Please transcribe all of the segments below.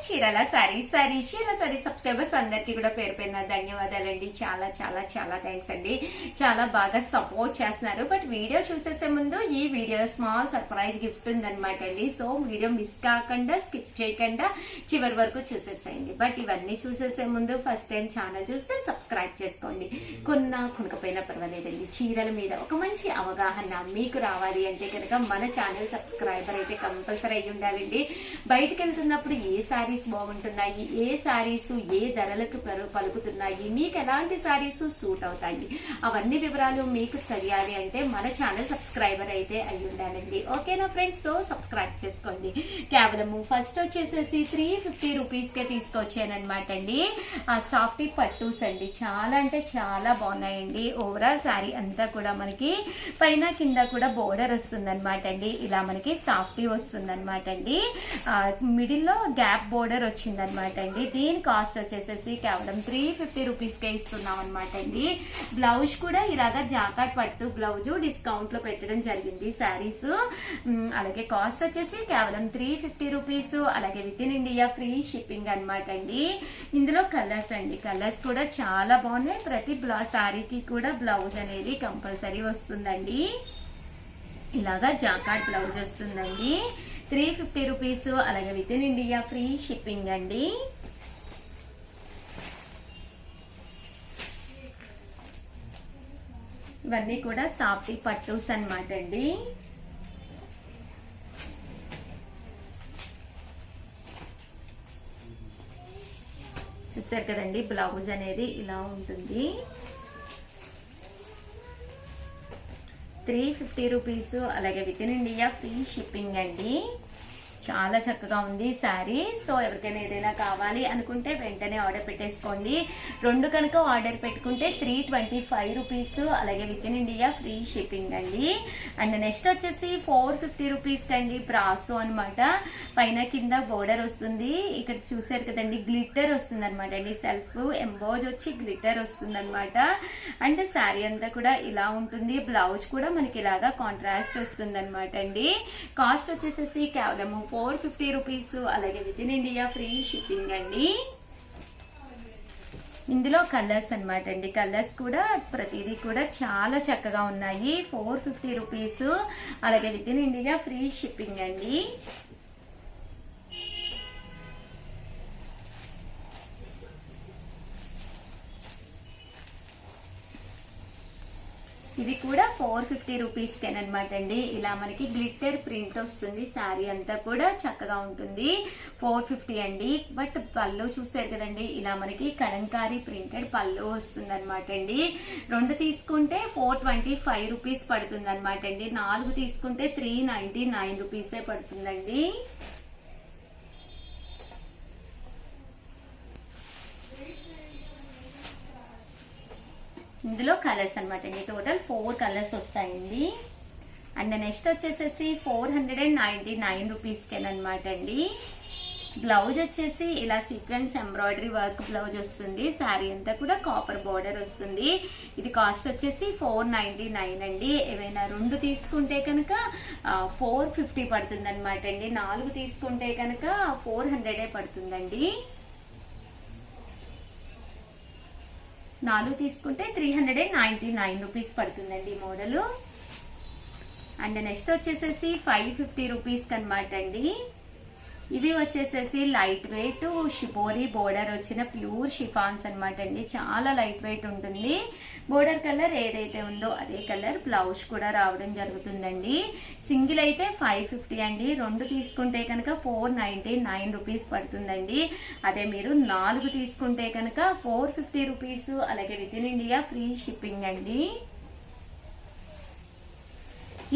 చీరల సారీస్ సబ్స్క్రైబర్స్ అందరికి కూడా పేరు పేరున ధన్యవాదాలండి. చాలా చాలా చాలా థ్యాంక్స్ అండి. చాలా బాగా సపోర్ట్ చేస్తున్నారు. బట్ వీడియో చూసేసే ముందు ఈ వీడియో స్మాల్ సర్ప్రైజ్ గిఫ్ట్ ఉందన్నమాట అండి. సో వీడియో మిస్ కాకుండా స్కిప్ చేయకుండా చివరి వరకు చూసేసేయండి. బట్ ఇవన్నీ చూసేసే ముందు ఫస్ట్ టైం ఛానల్ చూస్తే సబ్స్క్రైబ్ చేసుకోండి. కొనకపోయినా పర్వాలేదండి. చీరల మీద ఒక మంచి అవగాహన మీకు రావాలి అంటే కనుక మన ఛానల్ సబ్స్క్రైబర్ అయితే కంపల్సరీ అయ్యి ఉండాలండి. బయటకు వెళ్తున్నప్పుడు ఏ సారీస్ బాగుంటున్నాయి, ఏ సారీస్ ఏ ధరలకు పలుకుతున్నాయి, మీకు ఎలాంటి సారీస్ సూట్ అవుతాయి, అవన్నీ వివరాలు మీకు తెలియాలి అంటే మన ఛానల్ సబ్స్క్రైబర్ అయితే అయ్యి ఉండాలండి. ఓకేనా ఫ్రెండ్స్? సో సబ్స్క్రైబ్ చేసుకోండి. కేవలము ఫస్ట్ వచ్చేసేసి 350 రూపీస్కే తీసుకొచ్చానమాట అండి. ఆ సాఫ్టీ పట్టూస్ అండి. చాలా అంటే చాలా బాగున్నాయండి. ఓవరాల్ సారీ అంతా కూడా మనకి పైన కింద కూడా బోర్డర్ వస్తుంది అనమాట అండి. ఇలా మనకి సాఫ్టీ వస్తుంది అనమాట అండి. మిడిల్లో గ్యాప్ బోర్డర్ వచ్చింది అనమాట అండి. దీని కాస్ట్ వచ్చేసేసి కేవలం 350 రూపీస్కే ఇస్తున్నాం అనమాట అండి. బ్లౌజ్ కూడా ఇలాగా జాకాట్ పట్టు బ్లౌజ్ డిస్కౌంట్ లో పెట్టడం జరిగింది శారీస్. అలాగే కాస్ట్ వచ్చేసి కేవలం 350 రూపీస్. అలాగే with in India free shipping అనమాట అండి. ఇందులో కలర్స్ అండి. కలర్స్ కూడా చాలా బాగున్నాయి. ప్రతి శారీకి కూడా బ్లౌజ్ అనేది కంపల్సరీ వస్తుందండి. ఇలాగా జాకాట్ బ్లౌజ్ వస్తుందండి. 350 రూపీస్. అలాగే with in India free shipping అండి. ఇవన్నీ కూడా సాఫ్టీ పట్టూస్ అన్నమాట అండి. చూసారు కదండి, బ్లౌజ్ అనేది ఇలా ఉంటుంది. 350 రూపీస్. అలాగే with in India free shipping అండి. చాలా చక్కగా ఉంది శారీ. సో ఎవరికైనా ఏదైనా కావాలి అనుకుంటే వెంటనే ఆర్డర్ పెట్టేసుకోండి. రెండు కనుక ఆర్డర్ పెట్టుకుంటే 325 రూపీస్. అలాగే with in India free shipping అండి. అండ్ నెక్స్ట్ వచ్చేసి 450 రూపీస్ అండి. బ్రాసో అనమాట. పైన కింద బోర్డర్ వస్తుంది. ఇక్కడ చూసారు కదండి, గ్లిట్టర్ వస్తుంది అనమాట అండి. సెల్ఫ్ ఎంబోజ్ వచ్చి గ్లిట్టర్ వస్తుంది అనమాట. అండ్ శారీ అంతా కూడా ఇలా ఉంటుంది. బ్లౌజ్ కూడా మనకి ఇలాగా కాంట్రాస్ట్ వస్తుంది అనమాట అండి. కాస్ట్ వచ్చేసేసి కేవలము 450 రూపీస్. అలాగే with in India free shipping అండి. ఇందులో కలర్స్ అనమాట అండి. కలర్స్ కూడా ప్రతిదీ కూడా చాలా చక్కగా ఉన్నాయి. 450 రూపీస్. అలాగే with in India free shipping అండి. ఇవి కూడా 450 రూపీస్కేనమాట అండి. ఇలా మనకి గ్లిట్టర్ ప్రింట్ వస్తుంది. శారీ అంతా కూడా చక్కగా ఉంటుంది. 450 అండి. బట్ పళ్ళు చూసారు కదండి, ఇలా మనకి కలంకారీ ప్రింటెడ్ పళ్ళు వస్తుంది అనమాట అండి. రెండు తీసుకుంటే 425 రూపీస్ పడుతుంది అనమాట అండి. 4 తీసుకుంటే 399 రూపీసే పడుతుందండి. ఇందులో కలర్స్ అనమాట అండి. టోటల్ 4 కలర్స్ వస్తాయండి. అండ్ నెక్స్ట్ వచ్చేసేసి 499 రూపీస్కేనమాట అండి. బ్లౌజ్ వచ్చేసి ఇలా సీక్వెన్స్ ఎంబ్రాయిడరీ వర్క్ బ్లౌజ్ వస్తుంది. శారీ అంతా కూడా కాపర్ బోర్డర్ వస్తుంది. ఇది కాస్ట్ వచ్చేసి 499 అండి. ఏమైనా రెండు తీసుకుంటే కనుక 450 పడుతుంది అనమాట అండి. 4 తీసుకుంటే కనుక 400 పడుతుందండి. 4 తీసుకుంటే 399 రూపీస్ పడుతుందండి మోడల్. అండ్ నెక్స్ట్ వచ్చేసేసి 550 రూపీస్కి అనమాట అండి. ఇవి వచ్చేసేసి లైట్ వెయిట్ షిబోరి బోర్డర్ వచ్చిన ప్యూర్ షిఫాన్స్ అనమాట అండి. చాలా లైట్ వెయిట్ ఉంటుంది. బోర్డర్ కలర్ ఏదైతే ఉందో అదే కలర్ బ్లౌజ్ కూడా రావడం జరుగుతుందండి. సింగిల్ అయితే 550 అండి. రెండు తీసుకుంటే కనుక 499 రూపీస్ పడుతుందండి. అదే మీరు 4 తీసుకుంటే కనుక 450 రూపీస్. అలాగే with in India free shipping అండి.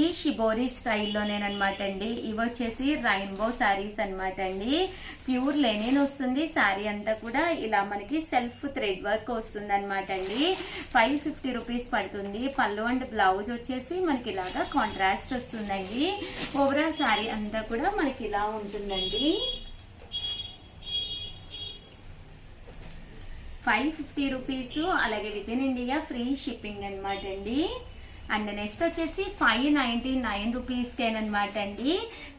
ఈ షిబోరి స్టైల్లోనేనమాట అండి. ఇవి వచ్చేసి రైన్బో శారీస్ అనమాట అండి. ప్యూర్ లెనిన్ వస్తుంది. శారీ అంతా కూడా ఇలా మనకి సెల్ఫ్ థ్రెడ్ వర్క్ వస్తుంది అనమాట అండి. 550 రూపీస్ పడుతుంది. పళ్ళు అండ్ బ్లౌజ్ వచ్చేసి మనకి ఇలాగా కాంట్రాస్ట్ వస్తుందండి. ఓవరాల్ శారీ అంతా కూడా మనకి ఇలా ఉంటుందండి. 550 రూపీస్. అలాగే with in India free shipping అనమాట అండి. అండ్ నెక్స్ట్ వచ్చేసి 599 రూపీస్కేనమాట అండి.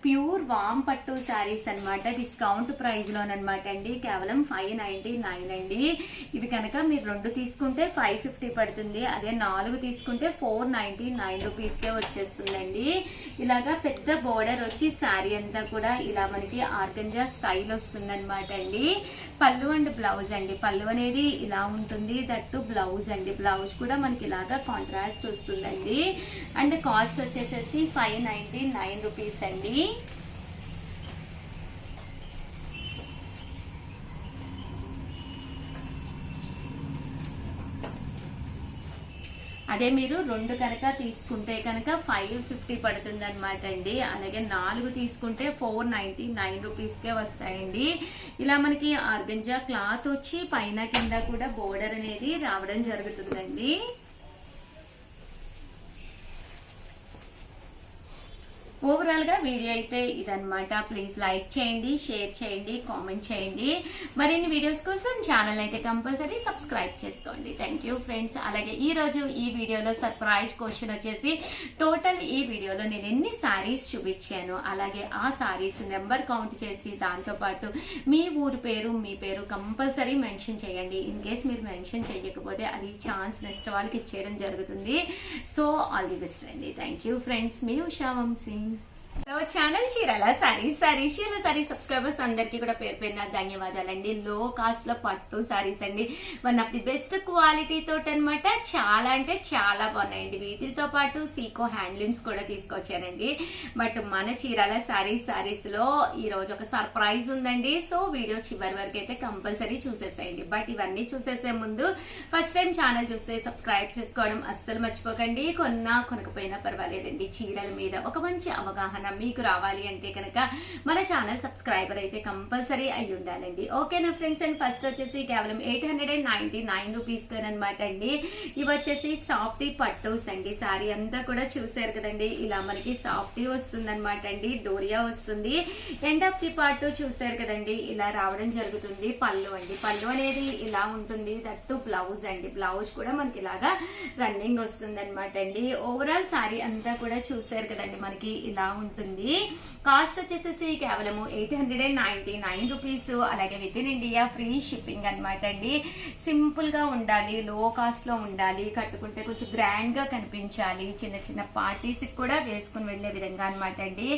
ప్యూర్ వామ్ పట్టు శారీస్ అనమాట, డిస్కౌంట్ ప్రైస్ లోనమాట అండి. కేవలం 599 అండి. ఇవి కనుక మీరు 2 తీసుకుంటే 550 పడుతుంది. అదే 4 తీసుకుంటే 499 రూపీస్కే వచ్చేస్తుందండి. ఇలాగా పెద్ద బోర్డర్ వచ్చి శారీ అంతా కూడా ఇలా మనకి ఆర్గంజా స్టైల్ వస్తుంది అనమాట అండి. పళ్ళు అండ్ బ్లౌజ్ అండి. పళ్ళు అనేది ఇలా ఉంటుంది, దట్టు బ్లౌజ్ అండి. బ్లౌజ్ కూడా మనకి ఇలాగా కాంట్రాస్ట్ వస్తుందండి. అండ్ కాస్ట్ వచ్చేసేసి 599 రూపీస్ అండి. అదే మీరు 2 కనుక తీసుకుంటే కనుక 550 పడుతుంది అనమాట అండి. అలాగే 4 తీసుకుంటే 499 రూపీస్కే వస్తాయండి. ఇలా మనకి ఆర్గంజా క్లాత్ వచ్చి పైన కింద కూడా బోర్డర్ అనేది రావడం జరుగుతుందండి. ఓవరాల్ గా వీడియో అయితే ఇదనమాట. ప్లీజ్ లైక్ చేయండి, షేర్ చేయండి, కామెంట్ చేయండి. మరిన్ని వీడియోస్ కోసం ఛానల్ అయితే కంపల్సరీ సబ్స్క్రైబ్ చేసుకోండి. Thank you friends. అలాగే ఈ రోజు ఈ వీడియోలో సర్ప్రైజ్ క్వశ్చన్ వచ్చేసి టోటల్ ఈ వీడియోలో నేను ఎన్ని శారీస్ చూపించాను, అలాగే ఆ శారీస్ నెంబర్ కౌంట్ చేసి దాంతో పాటు మీ ఊరు పేరు మీ పేరు కంపల్సరీ మెన్షన్ చేయండి. ఇన్ కేస్ మీరు మెన్షన్ చేయకపోతే అది ఛాన్స్ నెక్స్ట్ వాళ్ళకి ఇచ్చేయడం జరుగుతుంది. సో ఆల్ ది బెస్ట్ అండి. Thank you friends. మీ Usha Vamsi. Channel Chirala sorry subscribers అందరికి కూడా పేరు పేరున ధన్యవాదాలండి. లో కాస్ట్ లో పట్టు సారీస్ అండి. One of the best quality తోటి అనమాట. చాలా అంటే చాలా బాగున్నాయండి. వీటితో పాటు సీకో హ్యాండ్లూమ్స్ కూడా తీసుకొచ్చానండి. బట్ మన చీరాల సారీస్ లో ఈ రోజు ఒక సర్ప్రైజ్ ఉందండి. సో వీడియో చివరి వరకు అయితే కంపల్సరీ చూసేసేయండి. బట్ ఇవన్నీ చూసేసే ముందు ఫస్ట్ టైం ఛానల్ చూస్తే సబ్స్క్రైబ్ చేసుకోవడం అస్సలు మర్చిపోకండి. కొనకపోయినా పర్వాలేదండి. చీరల మీద ఒక మంచి అవగాహన మీకు రావాలి అంటే కనుక మన ఛానల్ సబ్స్క్రైబర్ అయితే కంపల్సరీ అయి ఉండాలండి. ఓకేనా ఫ్రెండ్స్. అండ్ ఫస్ట్ వచ్చేసి కేవలం 899 రూపీస్ అనమాట అండి. ఇవి వచ్చేసి సాఫ్టీ పట్టూస్ అండి. సారీ అంతా కూడా చూసారు కదండి. ఇలా మనకి సాఫ్టీ వస్తుంది అనమాట అండి. డోరియా వస్తుంది. ఎండ్ ఆఫ్ ది పార్ట్ చూసారు కదండి. ఇలా రావడం జరుగుతుంది. పళ్ళు అండి. పళ్ళు అనేది ఇలా ఉంటుంది. దట్టు బ్లౌజ్ అండి. బ్లౌజ్ కూడా మనకి ఇలాగా రన్నింగ్ వస్తుంది అనమాట అండి. ఓవరాల్ సారీ అంతా కూడా చూసారు కదండి. మనకి ఇలా ఉంటుంది. కాస్ట్ వచ్చేసేసి కేవలం 899 రూపీస్. అలాగే with in India free shipping అనమాట అండి. సింపుల్ గా ఉండాలి, లో కాస్ట్ లో ఉండాలి, కట్టుకుంటే కొంచెం గ్రాండ్ గా కనిపించాలి, చిన్న చిన్న పార్టీస్ కూడా వేసుకుని వెళ్లే విధంగా అనమాట అండి.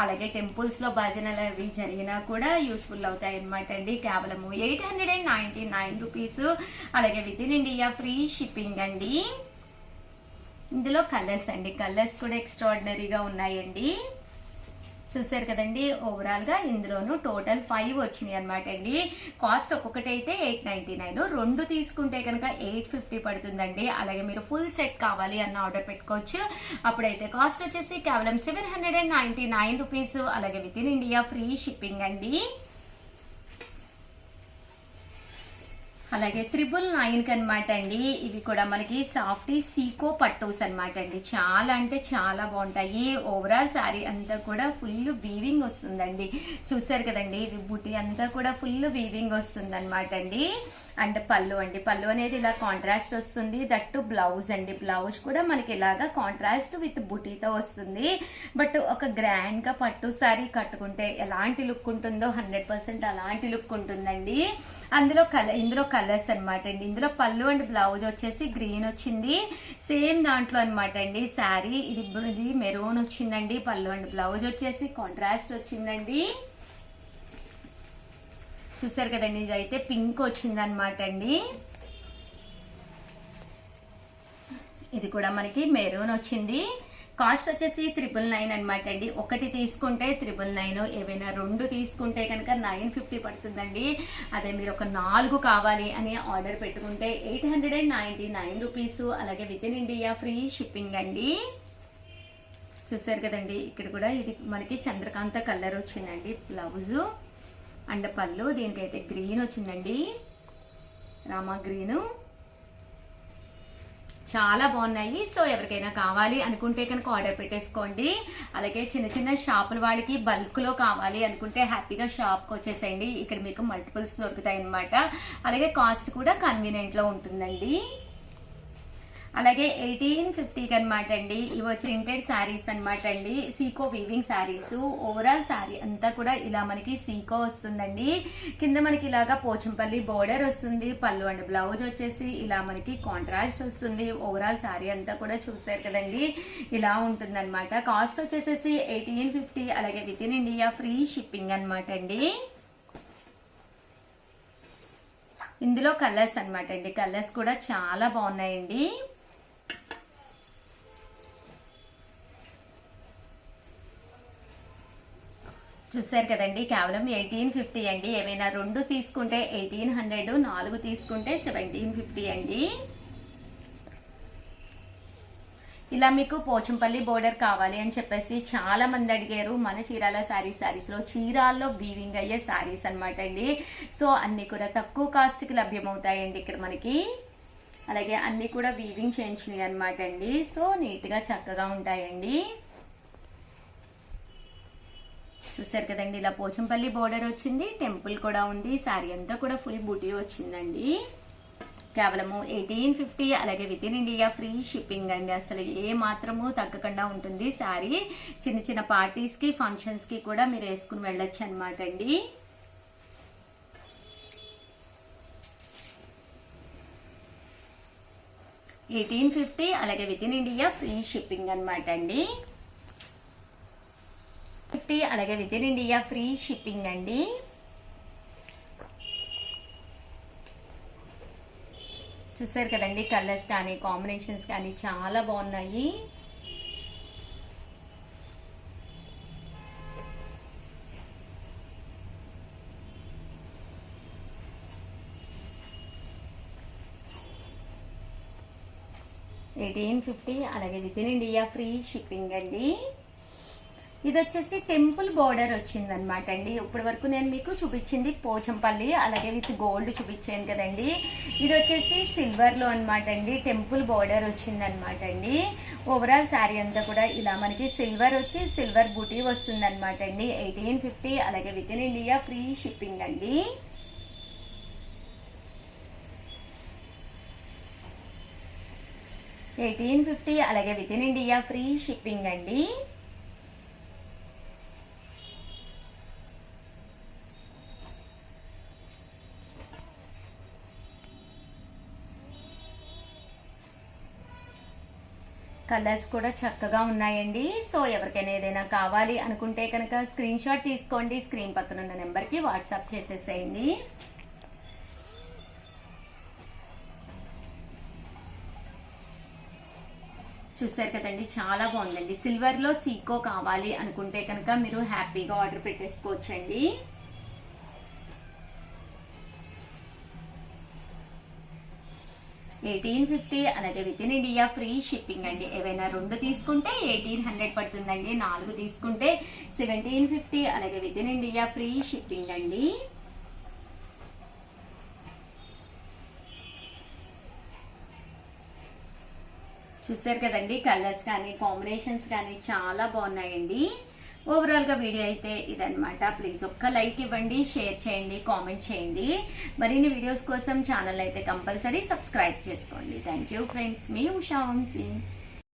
అలాగే టెంపుల్స్ లో భజనలు అవి జరిగినా కూడా యూస్ఫుల్ అవుతాయి అనమాట అండి. కేవలం 899 రూపీస్. అలాగే with in India free shipping అండి. ఇందులో కలర్స్ అండి. కలర్స్ కూడా ఎక్స్ట్రాడినరీగా ఉన్నాయండి. చూసారు కదండి. ఓవరాల్ గా ఇందులోను టోటల్ 5 వచ్చినాయి అనమాట అండి. కాస్ట్ ఒక్కొక్కటి అయితే 899. 2 తీసుకుంటే కనుక 850 పడుతుందండి. అలాగే మీరు ఫుల్ సెట్ కావాలి అన్న ఆర్డర్ పెట్టుకోవచ్చు. అప్పుడైతే కాస్ట్ వచ్చేసి కేవలం 799 రూపీస్. అలాగే with in India free shipping అండి. అలాగే 999 అనమాట అండి. ఇవి కూడా మనకి సాఫ్టీ సీకో పట్టూస్ అనమాట అండి. చాలా అంటే చాలా బాగుంటాయి. ఓవరాల్ శారీ అంతా కూడా ఫుల్ వీవింగ్ వస్తుందండి. చూసారు కదండి. ఇది బుటీ అంతా కూడా ఫుల్ వీవింగ్ వస్తుంది అనమాట అండి. అండ్ పళ్ళు అండి. పళ్ళు అనేది ఇలా కాంట్రాస్ట్ వస్తుంది. దట్టు బ్లౌజ్ అండి. బ్లౌజ్ కూడా మనకి ఇలాగా కాంట్రాస్ట్ విత్ బుటీతో వస్తుంది. బట్ ఒక గ్రాండ్ గా పట్టు సారీ కట్టుకుంటే ఎలాంటి లుక్ ఉంటుందో 100% అలాంటి లుక్ ఉంటుందండి. ఇందులో కలర్స్ అనమాట అండి. ఇందులో పళ్ళు అండ్ బ్లౌజ్ వచ్చేసి గ్రీన్ వచ్చింది. సేమ్ దాంట్లో అనమాట అండి. శారీ ఇది మెరూన్ వచ్చిందండి. పళ్ళు అండ్ బ్లౌజ్ వచ్చేసి కాంట్రాస్ట్ వచ్చిందండి. చూసారు కదండి. ఇది అయితే పింక్ వచ్చింది అనమాట అండి. ఇది కూడా మనకి మెరూన్ వచ్చింది. కాస్ట్ వచ్చేసి 999 అనమాట అండి. ఒకటి తీసుకుంటే 999. ఏవైనా 2 తీసుకుంటే కనుక 950 పడుతుందండి. అదే మీరు ఒక 4 కావాలి అని ఆర్డర్ పెట్టుకుంటే 899 రూపీస్. అలాగే with in India free shipping అండి. చూసారు కదండి. ఇక్కడ కూడా ఇది మనకి చంద్రకాంత కలర్ వచ్చిందండి. బ్లౌజ్ అండ్ పళ్ళు దీనికైతే గ్రీన్ వచ్చిందండి. రామా గ్రీన్. చాలా బాగున్నాయి. సో ఎవరికైనా కావాలి అనుకుంటే కనుక ఆర్డర్ పెట్టేసుకోండి. అలాగే చిన్న చిన్న షాపుల వాళ్ళకి బల్క్ లో కావాలి అనుకుంటే హ్యాపీగా షాప్కి వచ్చేసేయండి. ఇక్కడ మీకు మల్టిపుల్స్ దొరుకుతాయి అనమాట. అలాగే కాస్ట్ కూడా కన్వీనియంట్ లో ఉంటుందండి. అలాగే 1850కి అనమాట అండి. ఇవి వచ్చి ప్రింటెడ్ శారీస్ అనమాట అండి, సీకో వీవింగ్ శారీస్. ఓవరాల్ శారీ అంతా కూడా ఇలా మనకి సీకో వస్తుందండి. కింద మనకి ఇలాగా పోచంపల్లి బోర్డర్ వస్తుంది. పళ్ళు అండ్ బ్లౌజ్ వచ్చేసి ఇలా మనకి కాంట్రాస్ట్ వస్తుంది. ఓవరాల్ శారీ అంతా కూడా చూసారు కదండి, ఇలా ఉంటుందన్నమాట. కాస్ట్ వచ్చేసేసి 1850. అలాగే with in India free shipping అనమాట అండి. ఇందులో కలర్స్ అనమాట అండి, కలర్స్ కూడా చాలా బాగున్నాయండి. చూసారు కదండి, కేవలం 1850 అండి. ఏమైనా 2 తీసుకుంటే 1800, 4 తీసుకుంటే 1750 అండి. ఇలా మీకు పోచంపల్లి బోర్డర్ కావాలి అని చెప్పేసి చాలా మంది అడిగారు. మన చీరాల శారీస్ లో చీరాల్లో వీవింగ్ అయ్యే శారీస్ అనమాట అండి. సో అన్ని కూడా తక్కువ కాస్ట్ కి లభ్యమవుతాయండి ఇక్కడ మనకి. అలాగే అన్ని కూడా వీవింగ్ చేయించినాయి అనమాట అండి. సో నీట్ గా చక్కగా ఉంటాయండి. చూసారు కదండి, ఇలా పోచంపల్లి బోర్డర్ వచ్చింది, టెంపుల్ కూడా ఉంది. శారీ అంతా కూడా ఫుల్ బూటీ వచ్చిందండి. కేవలము 1850. అలాగే with in India free shipping అండి. అసలు ఏ మాత్రము తగ్గకుండా ఉంటుంది శారీ. చిన్న చిన్న పార్టీస్ కి, ఫంక్షన్స్ కి కూడా మీరు వేసుకుని వెళ్ళొచ్చు అనమాట అండి. $1850. అలాగే with in India free shipping అనమాట అండి. 50. అలాగే with in India free shipping అండి. చూసారు కదండి, కలర్స్ కానీ కాంబినేషన్స్ కానీ చాలా బాగున్నాయి. $1850. అలాగే with in India free shipping అండి. ఇది వచ్చేసి టెంపుల్ బోర్డర్ వచ్చింది అనమాట అండి. ఇప్పటి వరకు నేను మీకు చూపించింది పోచంపల్లి అలాగే విత్ గోల్డ్ చూపించాను కదండి. ఇది వచ్చేసి సిల్వర్ లో అనమాట అండి, టెంపుల్ బోర్డర్ వచ్చింది అనమాట అండి. ఓవరాల్ శారీ అంతా కూడా ఇలా మనకి సిల్వర్ వచ్చి సిల్వర్ బూటీ వస్తుంది అనమాట అండి. 1850. అలాగే with in India free shipping అండి. $1850. అలాగే with in India free shipping అండి. కలర్స్ కూడా చక్కగా ఉన్నాయండి. సో ఎవరికైనా ఏదైనా కావాలి అనుకుంటే కనుక స్క్రీన్ షాట్ తీసుకోండి, స్క్రీన్ పక్కన ఉన్న నెంబర్కి వాట్సాప్ చేసేసేయండి. చూసారు కదండి, చాలా బాగుందండి. సిల్వర్ లో సీకో కావాలి అనుకుంటే కనుక మీరు హ్యాపీగా ఆర్డర్ పెట్టేసుకోవచ్చండి. $1850. అలాగే with in India free shipping అండి. ఏవైనా 2 తీసుకుంటే 1800 పడుతుందండి, 4 తీసుకుంటే 1750. అలాగే with in India free shipping అండి. చూసారు కదండి, కలర్స్ కానీ కాంబినేషన్స్ కానీ చాలా బాగున్నాయండి. ఓవరాల్ గా వీడియో అయితే ఇదన్నమాట. ప్లీజ్ ఒక్క లైక్ ఇవ్వండి, షేర్ చేయండి, కామెంట్ చేయండి. మరిన్ని వీడియోస్ కోసం ఛానల్ అయితే కంపల్సరీ సబ్స్క్రైబ్ చేసుకోండి. థ్యాంక్ యూ ఫ్రెండ్స్, మీ ఉషా వంశీ.